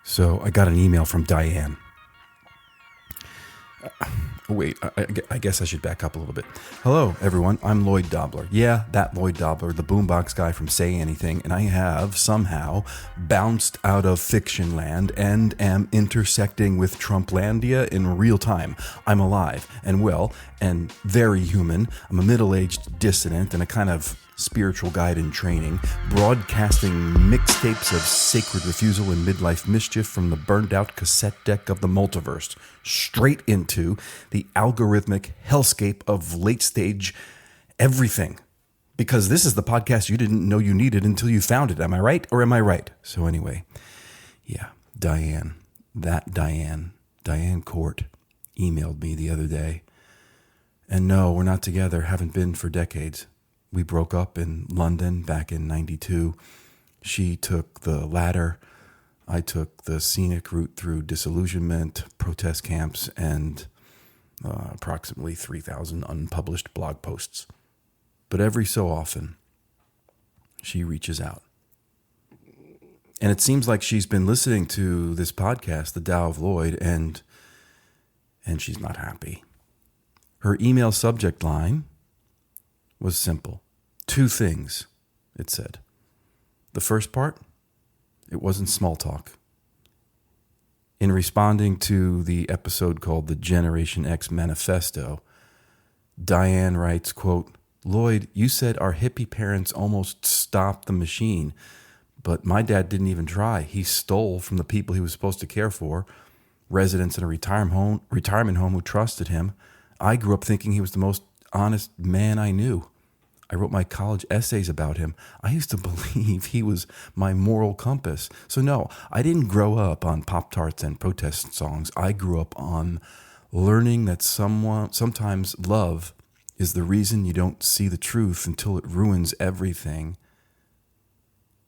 So I got an email from Diane. Wait, I guess I should back up a little bit. Hello, everyone. I'm Lloyd Dobler. Yeah, that Lloyd Dobler, the boombox guy from Say Anything, and I have somehow bounced out of fiction land and am intersecting with Trumplandia in real time. I'm alive and well and very human. I'm a middle-aged dissident and a kind of spiritual guide in training, broadcasting mixtapes of sacred refusal and midlife mischief from the burned-out cassette deck of the multiverse, straight into the algorithmic hellscape of late-stage everything. Because this is the podcast you didn't know you needed until you found it. Am I right or am I right? So anyway, yeah, Diane Court emailed me the other day. And no, we're not together, haven't been for decades. We broke up in London back in '92. She took the latter. I took the scenic route through disillusionment, protest camps, and approximately 3,000 unpublished blog posts. But every so often, she reaches out. And it seems like she's been listening to this podcast, The Tao of Lloyd, and she's not happy. Her email subject line was simple. 2 things, it said. The first part, it wasn't small talk. In responding to the episode called The Generation X Manifesto, Diane writes, quote, Lloyd, you said our hippie parents almost stopped the machine, but my dad didn't even try. He stole from the people he was supposed to care for, residents in a retirement home who trusted him. I grew up thinking he was the most honest man I knew. I wrote my college essays about him. I used to believe he was my moral compass. So no, I didn't grow up on Pop-Tarts and protest songs. I grew up on learning that sometimes love is the reason you don't see the truth until it ruins everything.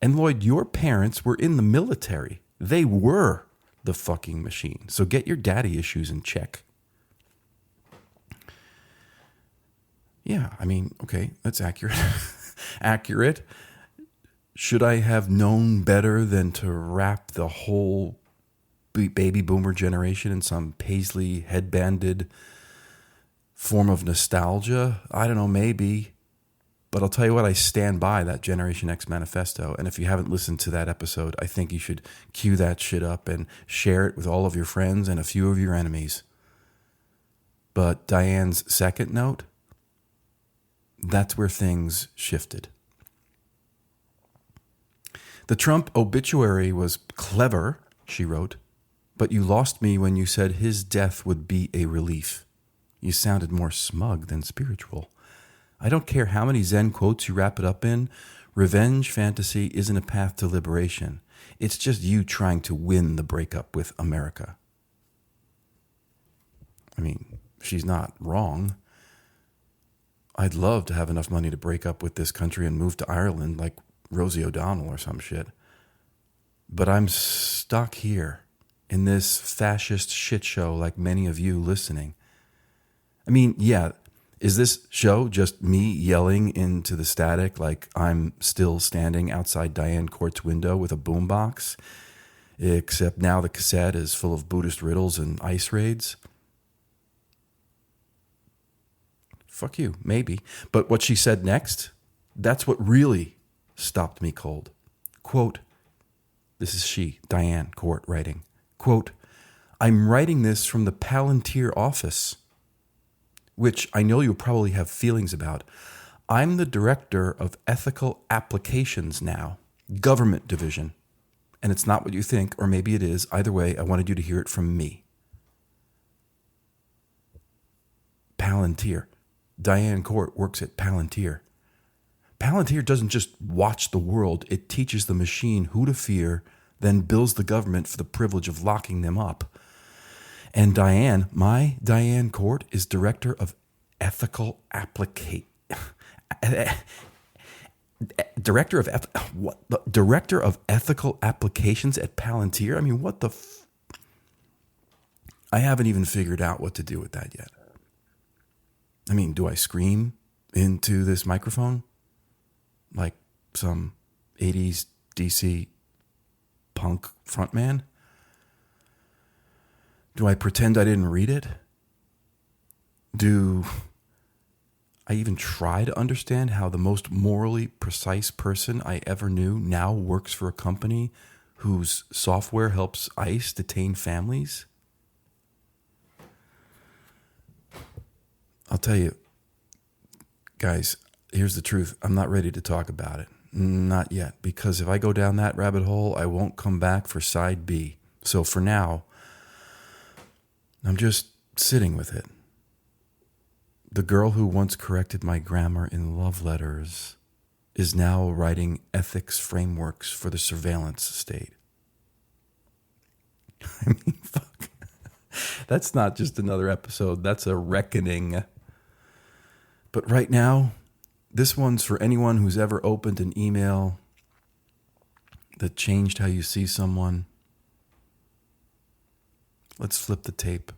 And Lloyd, your parents were in the military. They were the fucking machine. So get your daddy issues in check. Yeah, I mean, okay, that's accurate. Accurate. Should I have known better than to wrap the whole baby boomer generation in some paisley headbanded form of nostalgia? I don't know, maybe. But I'll tell you what, I stand by that Generation X manifesto. And if you haven't listened to that episode, I think you should cue that shit up and share it with all of your friends and a few of your enemies. But Diane's second note, that's where things shifted. The Trump obituary was clever, she wrote, but you lost me when you said his death would be a relief. You sounded more smug than spiritual. I don't care how many Zen quotes you wrap it up in. Revenge fantasy isn't a path to liberation. It's just you trying to win the breakup with America. I mean, she's not wrong. I'd love to have enough money to break up with this country and move to Ireland like Rosie O'Donnell or some shit. But I'm stuck here in this fascist shit show like many of you listening. I mean, yeah, is this show just me yelling into the static like I'm still standing outside Diane Court's window with a boombox? Except now the cassette is full of Buddhist riddles and ice raids? Fuck you, maybe. But what she said next, that's what really stopped me cold. Quote, this is she, Diane Court, writing, quote, I'm writing this from the Palantir office, which I know you'll probably have feelings about. I'm the director of ethical applications now, government division. And it's not what you think, or maybe it is. Either way, I wanted you to hear it from me. Palantir. Diane Court works at Palantir. Palantir doesn't just watch the world, it teaches the machine who to fear, then bills the government for the privilege of locking them up. And Diane, my Diane Court, is director of ethical Director of ethical applications at Palantir? I mean, what the I haven't even figured out what to do with that yet. I mean, do I scream into this microphone some 80s DC punk frontman? Do I pretend I didn't read it? Do I even try to understand how the most morally precise person I ever knew now works for a company whose software helps ICE detain families? I'll tell you, guys, here's the truth. I'm not ready to talk about it. Not yet. Because if I go down that rabbit hole, I won't come back for side B. So for now, I'm just sitting with it. The girl who once corrected my grammar in love letters is now writing ethics frameworks for the surveillance state. I mean, fuck. That's not just another episode. That's a reckoning. But right now, this one's for anyone who's ever opened an email that changed how you see someone. Let's flip the tape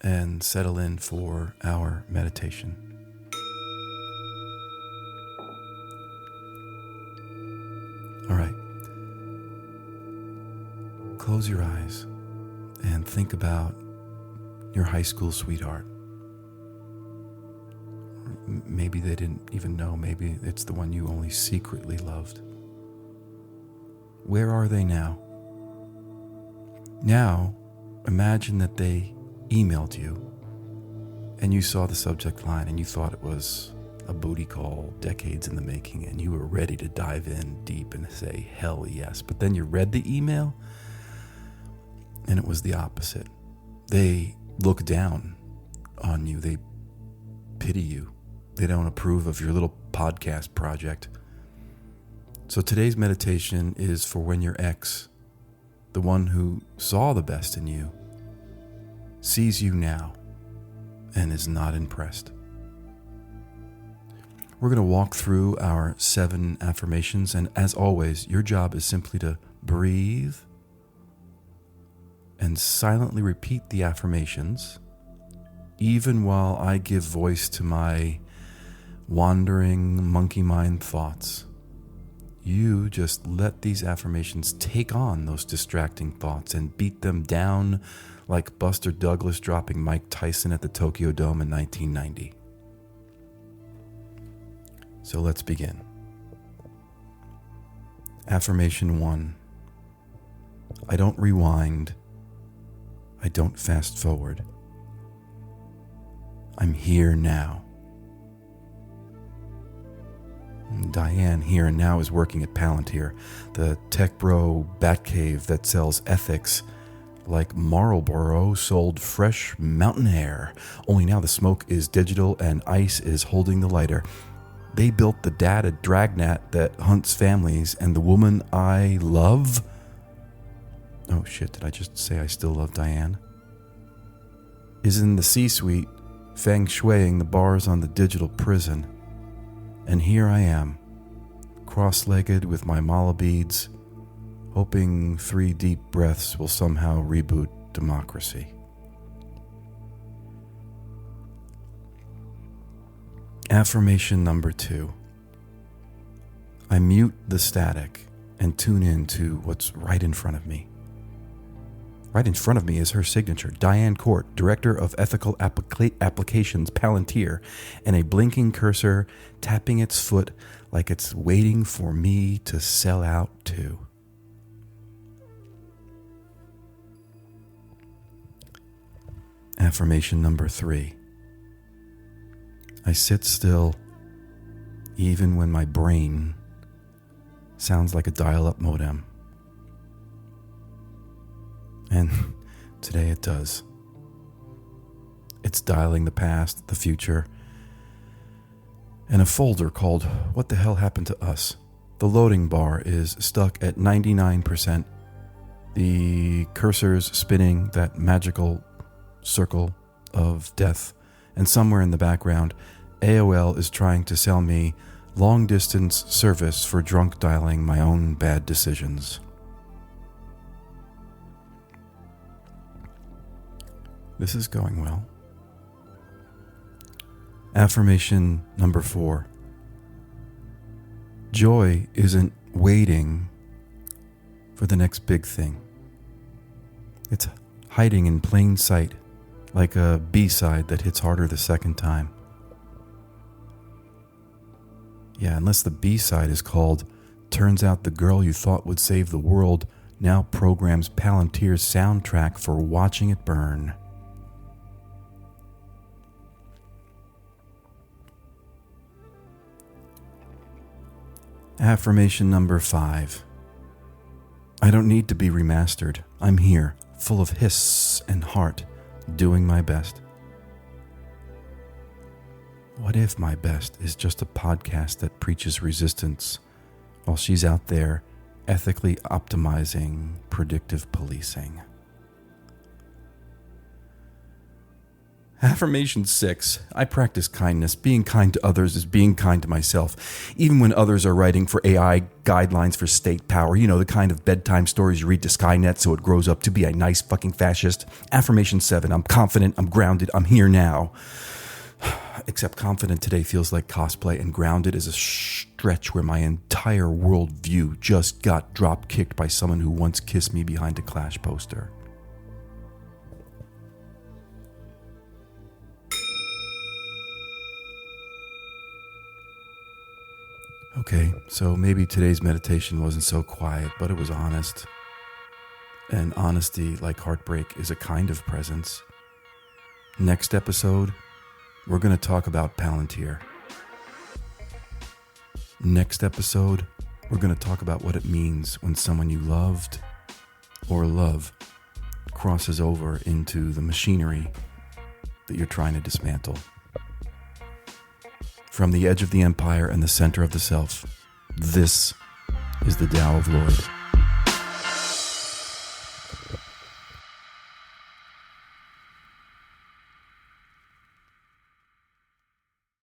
and settle in for our meditation. All right. Close your eyes and think about your high school sweetheart. Maybe they didn't even know. Maybe it's the one you only secretly loved. Where are they now? Now, imagine that they emailed you and you saw the subject line and you thought it was a booty call, decades in the making, and you were ready to dive in deep and say, hell yes. But then you read the email and it was the opposite. They look down on you. They pity you. They don't approve of your little podcast project. So today's meditation is for when your ex, the one who saw the best in you, sees you now and is not impressed. We're going to walk through our 7 affirmations, and as always, your job is simply to breathe and silently repeat the affirmations, even while I give voice to my wandering monkey mind thoughts. You just let these affirmations take on those distracting thoughts and beat them down like Buster Douglas dropping Mike Tyson at the Tokyo Dome in 1990. So let's begin. Affirmation 1. I don't rewind. I don't fast forward. I'm here now. Diane here and now is working at Palantir, the tech bro Batcave that sells ethics like Marlboro sold fresh mountain air. Only now the smoke is digital and ICE is holding the lighter. They built the data dragnet that hunts families, and the woman I love... Oh shit, did I just say I still love Diane? Is in the C-suite, feng shuiing the bars on the digital prison. And here I am, cross-legged with my mala beads, hoping 3 deep breaths will somehow reboot democracy. Affirmation number 2. I mute the static and tune in to what's right in front of me. Right in front of me is her signature, Diane Court, Director of Ethical Applications, Palantir, and a blinking cursor tapping its foot like it's waiting for me to sell out too. Affirmation number 3. I sit still even when my brain sounds like a dial-up modem. And today it does. It's dialing the past, the future, and a folder called What the Hell Happened to Us? The loading bar is stuck at 99%. The cursor's spinning that magical circle of death. And somewhere in the background, AOL is trying to sell me long-distance service for drunk dialing my own bad decisions. This is going well. Affirmation number 4. Joy isn't waiting for the next big thing. It's hiding in plain sight, like a B-side that hits harder the second time. Yeah, unless the B-side is called "Turns Out the Girl You Thought Would Save the World Now Programs Palantir's Soundtrack for Watching It Burn." Affirmation number 5. I don't need to be remastered. I'm here, full of hiss and heart, doing my best. What if my best is just a podcast that preaches resistance while she's out there ethically optimizing predictive policing? Affirmation 6. I practice kindness. Being kind to others is being kind to myself. Even when others are writing for AI guidelines for state power, you know, the kind of bedtime stories you read to Skynet so it grows up to be a nice fucking fascist. Affirmation 7. I'm confident, I'm grounded, I'm here now. Except confident today feels like cosplay, and grounded is a stretch where my entire worldview just got drop-kicked by someone who once kissed me behind a Clash poster. Okay, so maybe today's meditation wasn't so quiet, but it was honest. And honesty, like heartbreak, is a kind of presence. Next episode, we're going to talk about Palantir. Next episode, we're going to talk about what it means when someone you loved or love crosses over into the machinery that you're trying to dismantle. From the edge of the empire and the center of the self, this is the Tao of Lloyd.